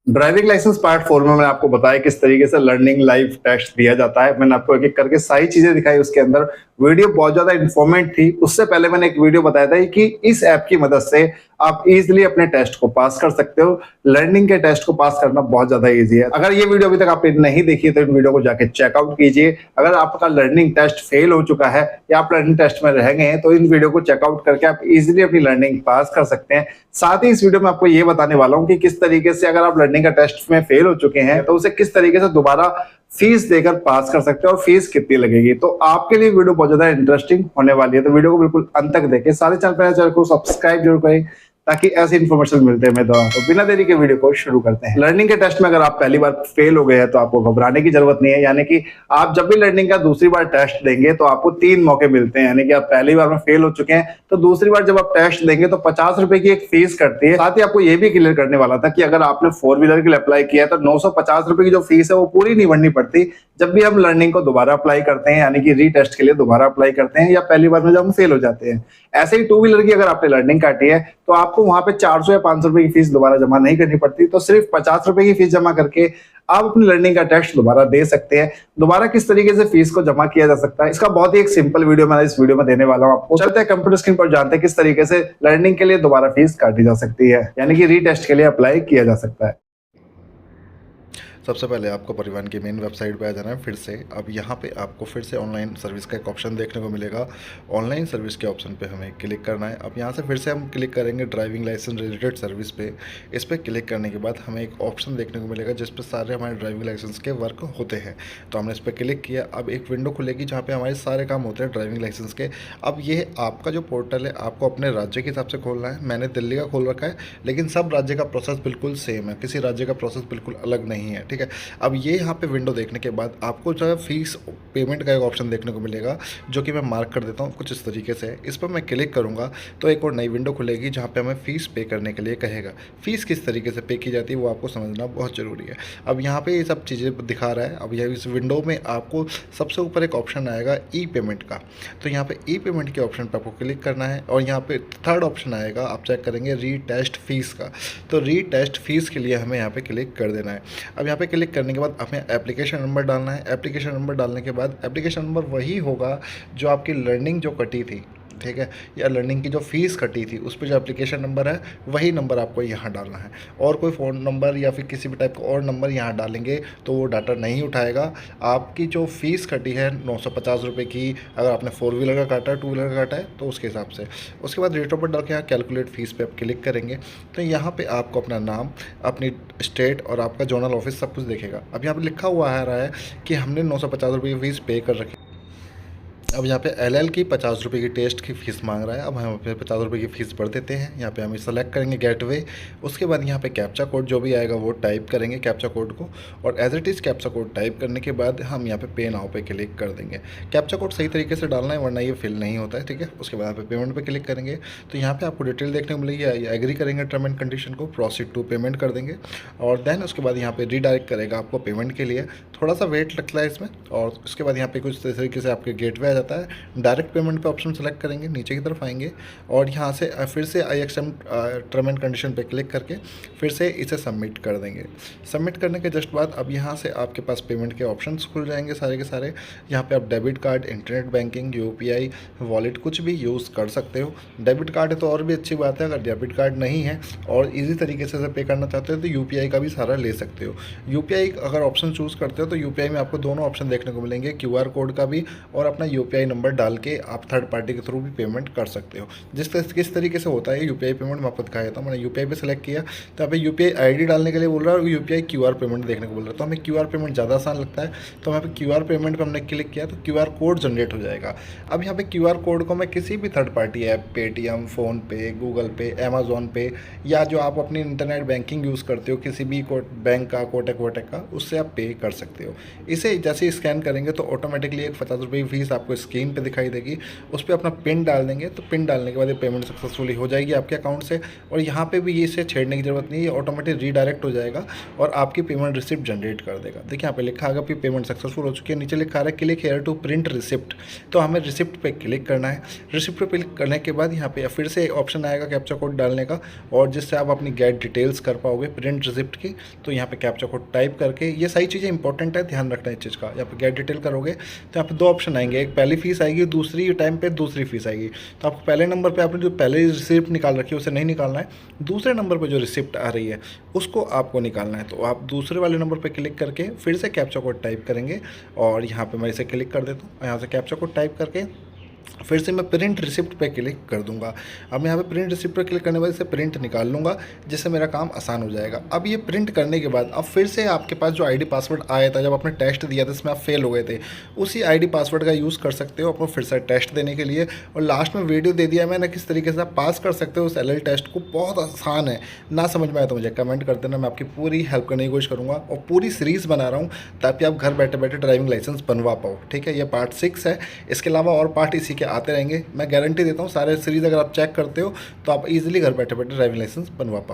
Driving licence part 4 में मैंने आपको बताया किस तरीके से लर्निंग लाइव टेस्ट दिया जाता है। मैंने आपको एक-एक करके सारी चीज़ें दिखाई उसके अंदर। वीडियो बहुत ज़्यादा इन्फॉर्मेटिव थी। उससे पहले मैंने एक वीडियो बताया था कि इस ऐप की मदद से आप ईज़िली अपने टेस्ट को पास कर सकते हो। लर्निंग के टेस्ट को पास करना बहुत ज़्यादा ईज़ी है। अगर ये वीडियो अभी तक आपने नहीं देखी है तो इन वीडियो को जाके चेकआउट कीजिए। अगर आपका लर्निंग टेस्ट फेल हो चुका है या आप लर्निंग टेस्ट में रह गए हैं तो इन वीडियो को चेकआउट करके आप ईज़िली अपनी लर्निंग पास कर सकते हैं। साथ ही इस वीडियो में आपको ये बताने वाला हूँ कि किस तरीके से अगर आप लर्निंग का टेस्ट में फेल हो चुके हैं तो उसे किस तरीके से दोबारा फीस देकर पास कर सकते हैं और फीस कितनी लगेगी। तो आपके लिए वीडियो बहुत ज्यादा इंटरेस्टिंग होने वाली है, तो वीडियो को बिल्कुल अंत तक देखें। सारे चैनल को सब्सक्राइब जरूर करें ताकि ऐसी इन्फॉर्मेशन मिलते हैं मेरे द्वारा। तो बिना देरी के वीडियो को शुरू करते हैं। लर्निंग के टेस्ट में अगर आप पहली बार फेल हो गए हैं तो आपको घबराने की जरूरत नहीं है। यानी कि आप जब भी लर्निंग का दूसरी बार टेस्ट देंगे तो आपको 3 मौके मिलते हैं। यानी कि आप पहली बार में फेल हो चुके हैं तो दूसरी बार जब आप टेस्ट देंगे तो 50 रुपए की एक फीस कटती है। साथ ही आपको ये भी क्लियर करने वाला था कि अगर आपने 4 व्हीलर के लिए अप्लाई किया है तो 950 रुपए की जो फीस है वो पूरी नहीं भरनी पड़ती जब भी हम लर्निंग को दोबारा अप्लाई करते हैं, यानी कि रीटेस्ट के लिए दोबारा अप्लाई करते हैं या पहली बार में जब हम फेल हो जाते हैं। ऐसे ही 2 व्हीलर की अगर आपने लर्निंग काटी है तो आपको वहां पे 400 या 500 रुपए की फीस दोबारा जमा नहीं करनी पड़ती। तो सिर्फ 50 रुपए की फीस जमा करके आप अपनी लर्निंग का टेस्ट दोबारा दे सकते हैं। दोबारा किस तरीके से फीस को जमा किया जा सकता है इसका बहुत ही एक सिंपल वीडियो मैं इस वीडियो में देने वाला हूं आपको। चलते हैं कंप्यूटर स्क्रीन पर, जानते हैं किस तरीके से लर्निंग के लिए दोबारा फीस काटी जा सकती है, यानी कि रीटेस्ट के लिए अप्लाई किया जा सकता है। सबसे पहले आपको परिवहन की मेन वेबसाइट पे आ जाना है फिर से। अब यहाँ पे आपको फिर से ऑनलाइन सर्विस का एक ऑप्शन देखने को मिलेगा। ऑनलाइन सर्विस के ऑप्शन पे हमें क्लिक करना है। अब यहाँ से फिर से हम क्लिक करेंगे ड्राइविंग लाइसेंस रिलेटेड सर्विस पे। इस पर क्लिक करने के बाद हमें एक ऑप्शन देखने को मिलेगा जिस पर सारे हमारे ड्राइविंग लाइसेंस के वर्क होते हैं। तो हमने इस पर क्लिक किया। अब एक विंडो खुलेगी जहाँ पर हमारे सारे काम होते हैं ड्राइविंग लाइसेंस के। अब ये आपका जो पोर्टल है आपको अपने राज्य के हिसाब से खोलना है। मैंने दिल्ली का खोल रखा है, लेकिन सब राज्य का प्रोसेस बिल्कुल सेम है, किसी राज्य का प्रोसेस बिल्कुल अलग नहीं है। ठीक है, अब ये यहाँ पे विंडो देखने के बाद आपको जो है फीस पेमेंट का एक ऑप्शन देखने को मिलेगा जो कि मैं मार्क कर देता हूँ कुछ इस तरीके से। इस पर मैं क्लिक करूँगा तो एक और नई विंडो खुलेगी जहाँ पे हमें फ़ीस पे करने के लिए कहेगा। फ़ीस किस तरीके से पे की जाती है वो आपको समझना बहुत ज़रूरी है। अब यहाँ पे ये सब चीज़ें दिखा रहा है। अब यह इस विंडो में आपको सबसे ऊपर एक ऑप्शन आएगा ई पेमेंट का। तो यहाँ पे ई पेमेंट के ऑप्शन पर आपको क्लिक करना है और यहाँ पे थर्ड ऑप्शन आएगा, आप चेक करेंगे रीटेस्ट फीस का। तो रीटेस्ट फीस के लिए हमें यहाँ पे क्लिक कर देना है। अब यहाँ पे क्लिक करने के बाद हमें एप्लीकेशन नंबर डालना है। एप्लीकेशन नंबर डालने के बाद एप्लीकेशन नंबर वही होगा जो आपकी लर्निंग जो कटी थी, ठीक है, या लर्निंग की जो फ़ीस कटी थी उस पर जो एप्लीकेशन नंबर है वही नंबर आपको यहाँ डालना है। और कोई फ़ोन नंबर या फिर किसी भी टाइप का और नंबर यहाँ डालेंगे तो वो डाटा नहीं उठाएगा। आपकी जो फ़ीस कटी है 950 रुपये की, अगर आपने 4 व्हीलर का काटा है 2 व्हीलर का काटा है तो उसके हिसाब से। उसके बाद रेट ऑफ बर्थ डाल के यहाँ कैलकुलेट फ़ीस पे आप क्लिक करेंगे तो यहाँ पे आपको अपना नाम, अपनी स्टेट और आपका जोनल ऑफिस सब कुछ देखेगा। अब यहाँ पे लिखा हुआ आ रहा है कि हमने 950 रुपये की फ़ीस पे कर रखी। अब यहाँ पे एलएल की 50 रुपये की टेस्ट की फ़ीस मांग रहा है। अब हम पे 50 रुपये की फ़ीस भर देते हैं। यहाँ पे हम सेलेक्ट करेंगे गेटवे। उसके बाद यहाँ पे कैप्चा कोड जो भी आएगा वो टाइप करेंगे कैप्चा कोड को, और as it is captcha code type करने के बाद हम यहाँ पे पे नाउ पे क्लिक कर देंगे। कैप्चा कोड सही तरीके से डालना है वरना ये फिल नहीं होता है। ठीक है, उसके बाद यहाँ पे पेमेंट पर क्लिक करेंगे तो यहाँ पर आपको डिटेल देखने को मिलेगी। एग्री करेंगे टर्म एंड कंडीशन को, प्रोसीड टू पेमेंट कर देंगे और देन उसके बाद यहाँ पे रीडायरेक्ट करेगा आपको पेमेंट के लिए। थोड़ा सा वेट लगता है इसमें और उसके बाद यहाँ पे कुछ तरीके से आपके गेटवे आ जाता है। डायरेक्ट पेमेंट पे ऑप्शन सेलेक्ट करेंगे, नीचे की तरफ आएंगे और यहाँ से फिर से I accept term and condition पे क्लिक करके फिर से इसे सबमिट कर देंगे। सबमिट करने के जस्ट बाद अब यहाँ से आपके पास पेमेंट के ऑप्शंस खुल जाएंगे सारे के सारे। यहाँ पे आप debit card, internet banking, UPI, wallet कुछ भी यूज़ कर सकते हो। डेबिट कार्ड है तो और भी अच्छी बात है। अगर डेबिट कार्ड नहीं है और ईजी तरीके से पे करना चाहते हो तो यूपीआई का भी सारा ले सकते हो। यूपीआई अगर ऑप्शन चूज़ करते हो तो यूपीआई में आपको दोनों ऑप्शन देखने को मिलेंगे, क्यूआर कोड का भी और अपना यूपीआई नंबर डाल के आप थर्ड पार्टी के थ्रू भी पेमेंट कर सकते हो। किस तरीके से होता है यूपीआई पेमेंट मैं आपको दिखाया था। मैंने यूपीआई पे सेलेक्ट किया तो यहाँ पे यूपीआई आईडी डालने के लिए बोल रहा है और यूपीआई क्यूआर पेमेंट देखने को बोल रहा है। तो हमें क्यूआर पेमेंट ज़्यादा आसान लगता है तो यहाँ पे क्यूआर पेमेंट पर हमने क्लिक किया तो क्यूआर कोड जनरेट हो जाएगा। अब यहाँ पे क्यूआर कोड को मैं किसी भी third party app, Paytm, PhonePe, Google पे, अमेजोन पे या जो आप अपनी इंटरनेट बैंकिंग यूज़ करते हो किसी भी बैंक का, कोटक वोटक का, उससे आप पे कर सकते हो। इसे जैसे स्कैन करेंगे तो ऑटोमेटिकली एक 50 रुपये की फीस आपको आपको स्क्रीन पे दिखाई देगी, उस पर अपना पिन डाल देंगे। तो पिन डालने के बाद ये पेमेंट सक्सेसफुली हो जाएगी आपके अकाउंट से। और यहाँ पे भी ये इसे छेड़ने की ज़रूरत नहीं है, ऑटोमेटिक रीडायरेक्ट हो जाएगा और आपकी पेमेंट रिसिप्ट जनरेट कर देगा। देखिए यहाँ पे लिखा आएगा कि पेमेंट सक्सेसफुल हो चुकी है, नीचे लिखा आ रहा है click here to print receipt. तो हमें रिसिप्ट पे क्लिक करना है। रिसिप्ट पे क्लिक करने के बाद यहाँ पे फिर से ऑप्शन आएगा कैप्चा कोड डालने का, और जिससे आप अपनी गेट डिटेल्स कर पाओगे प्रिंट रिसिप्ट की। तो यहाँ पे कैप्चा कोड टाइप करके, ये सारी चीज़ें इंपॉर्टेंट है, ध्यान रखना है इस चीज़ का। यहाँ पे गेट डिटेल करोगे तो यहाँ पे दो ऑप्शन आएंगे, एक पहली फीस आएगी, दूसरी टाइम पे दूसरी फीस आएगी। तो आपको पहले नंबर पे आपने जो पहले रिसिप्ट निकाल रखी है उसे नहीं निकालना है, दूसरे नंबर पे जो रिसिप्ट आ रही है उसको आपको निकालना है। तो आप दूसरे वाले नंबर पे क्लिक करके फिर से कैप्चा कोड टाइप करेंगे, और यहाँ पे मैं इसे क्लिक कर देता हूँ। यहाँ से कैप्चा कोड टाइप करके फिर से मैं प्रिंट रिसिप्ट पे क्लिक कर दूंगा। अब यहाँ पे प्रिंट रिसिप्ट पे क्लिक करने के बाद इसे प्रिंट निकाल लूँगा, जिससे मेरा काम आसान हो जाएगा। अब ये प्रिंट करने के बाद अब फिर से आपके पास जो आईडी पासवर्ड आया था जब आपने टेस्ट दिया था, इसमें आप फेल हो गए थे, उसी आईडी पासवर्ड का यूज़ कर सकते हो अपना फिर से टेस्ट देने के लिए। और लास्ट में वीडियो दे दिया मैंने किस तरीके से आप पास कर सकते हो उस LL टेस्ट को, बहुत आसान है। ना समझ में आया तो मुझे कमेंट कर देना, मैं आपकी पूरी हेल्प करने की कोशिश करूँगा। और पूरी सीरीज़ बना रहा हूँ ताकि आप घर बैठे बैठे ड्राइविंग लाइसेंस बनवा पाओ, ठीक है। ये पार्ट 6 है, इसके अलावा और पार्ट इसी के आते रहेंगे। मैं गारंटी देता हूँ सारे सीरीज़ अगर आप चेक करते हो तो आप इजीली घर बैठे बैठे ड्राइविंग लाइसेंस बनवा पाओ।